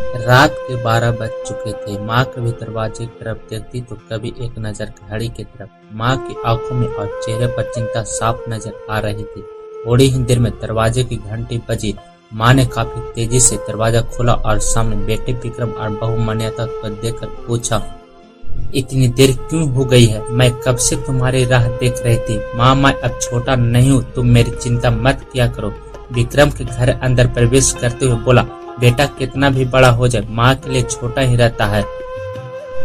रात के 12 बज चुके थे। माँ कभी दरवाजे की तरफ देखती तो कभी एक नजर घड़ी की तरफ। माँ की आंखों में और चेहरे पर चिंता साफ नजर आ रही थी। थोड़ी ही देर में दरवाजे की घंटी बजी। माँ ने काफी तेजी से दरवाजा खोला और सामने बेटे विक्रम और बहू मान्यता को देखकर पूछा, इतनी देर क्यों हो गई है? मैं कब से तुम्हारी राह देख रही थी। माँ, मैं अब छोटा नहीं हूँ, तुम मेरी चिंता मत किया करो। विक्रम के घर अंदर प्रवेश करते हुए बोला, बेटा कितना भी बड़ा हो जाए माँ के लिए छोटा ही रहता है।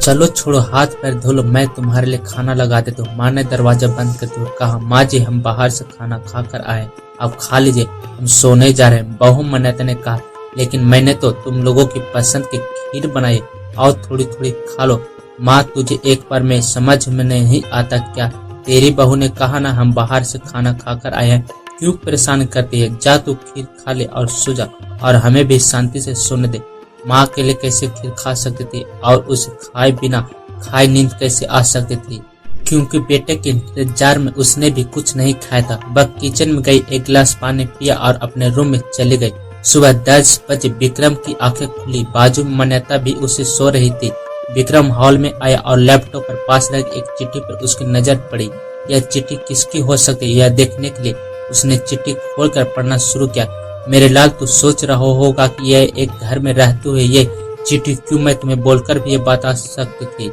चलो छोड़ो, हाथ पैर धो लो, मैं तुम्हारे लिए खाना लगा देता हूँ। माँ ने दरवाजा बंद करते हुए कहा, माँ जी हम बाहर से खाना खा कर आए, अब खा लीजिए, हम सोने जा रहे हैं। बहू मान्यता ने कहा, लेकिन मैंने तो तुम लोगों की पसंद की खीर बनाई, और थोड़ी थोड़ी खा लो। माँ तुझे एक बार में समझ में नहीं आता क्या? तेरी बहू ने कहा ना हम बाहर से खाना खाकर आए हैं, क्यों परेशान करती है? जा तू खीर खा ले और सो जा, और हमें भी शांति से सोने दे। माँ के लिए कैसे खीर खा सकती थी और उसे खाए बिना खाए नींद कैसे आ सकती थी? क्योंकि बेटे के इंतजार में उसने भी कुछ नहीं खाया था। वह किचन में गई, एक गिलास पानी पिया और अपने रूम में चली गई। सुबह 10 बजे विक्रम की आंखें खुली। बाजू में मान्यता भी उसे सो रही थी। विक्रम हॉल में आया और लैपटॉप पर पास रखी एक चिट्ठी पर उसकी नजर पड़ी। यह चिट्ठी किसकी हो सकती है, यह देखने के लिए उसने चिट्ठी खोलकर पढ़ना शुरू किया। मेरे लाल, तू सोच रहा होगा कि यह एक घर में रहते हुए ये चिट्ठी क्यों मैं तुम्हें बोलकर भी ये बता सकती थी।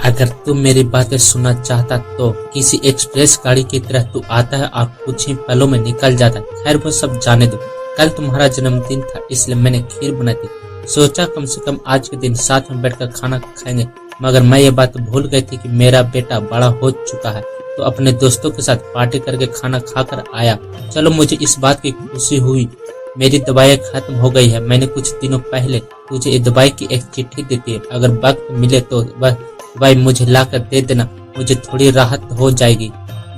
अगर तुम मेरी बातें सुनना चाहता तो किसी एक्सप्रेस गाड़ी की तरह तू आता है और कुछ ही पलों में निकल जाता है। खैर वो सब जाने दो, कल तुम्हारा जन्मदिन था इसलिए मैंने खीर बनाई थी। सोचा कम से कम आज के दिन साथ में बैठकर खाना खाएंगे, मगर मैं ये बात भूल गई थी कि मेरा बेटा बड़ा हो चुका है, तो अपने दोस्तों के साथ पार्टी करके खाना खाकर आया। चलो मुझे इस बात की खुशी हुई, मेरी दवाई खत्म हो गई है। मैंने कुछ दिनों पहले तुझे इस दवाई की एक चिट्ठी दी थी, अगर वक्त मिले तो वह दवाई मुझे लाकर दे देना, मुझे थोड़ी राहत हो जाएगी।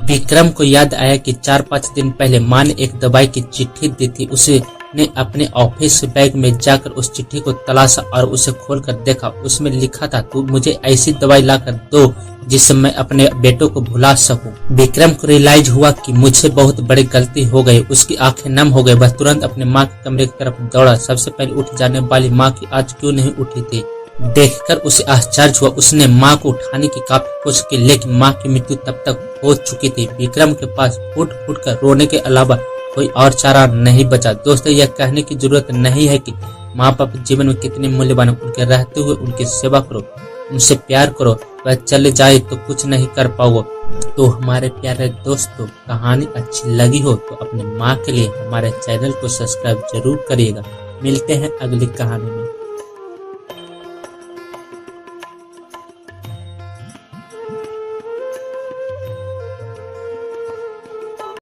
विक्रम को याद आया कि 4-5 दिन पहले माँ ने एक दवाई की चिट्ठी दी थी। उसने अपने ऑफिस बैग में जाकर उस चिट्ठी को तलाशा और उसे खोलकर देखा। उसमें लिखा था, तू मुझे ऐसी दवाई लाकर दो जिससे मैं अपने बेटों को भुला सकूं। विक्रम को रियलाइज हुआ कि मुझे बहुत बड़ी गलती हो गई। उसकी आंखें नम हो गई। वह तुरंत अपने माँ के कमरे की तरफ दौड़ा। सबसे पहले उठ जाने वाली माँ की आज क्यों नहीं उठी थी, देखकर उसे आश्चर्य हुआ। उसने माँ को उठाने की काफी कोशिश की, लेकिन माँ की मृत्यु तब तक हो चुकी थी। विक्रम के पास फुट फुट कर रोने के अलावा कोई और चारा नहीं बचा। दोस्तों, यह कहने की जरूरत नहीं है कि माँ बाप जीवन में कितने मूल्यवान, उनके रहते हुए उनकी सेवा करो, उनसे प्यार करो। वह चले जाए तो कुछ नहीं कर पाओगे। तो हमारे प्यारे दोस्तों, कहानी अच्छी लगी हो तो अपने माँ के लिए हमारे चैनल को सब्सक्राइब जरूर करिएगा। मिलते हैं अगली कहानी में।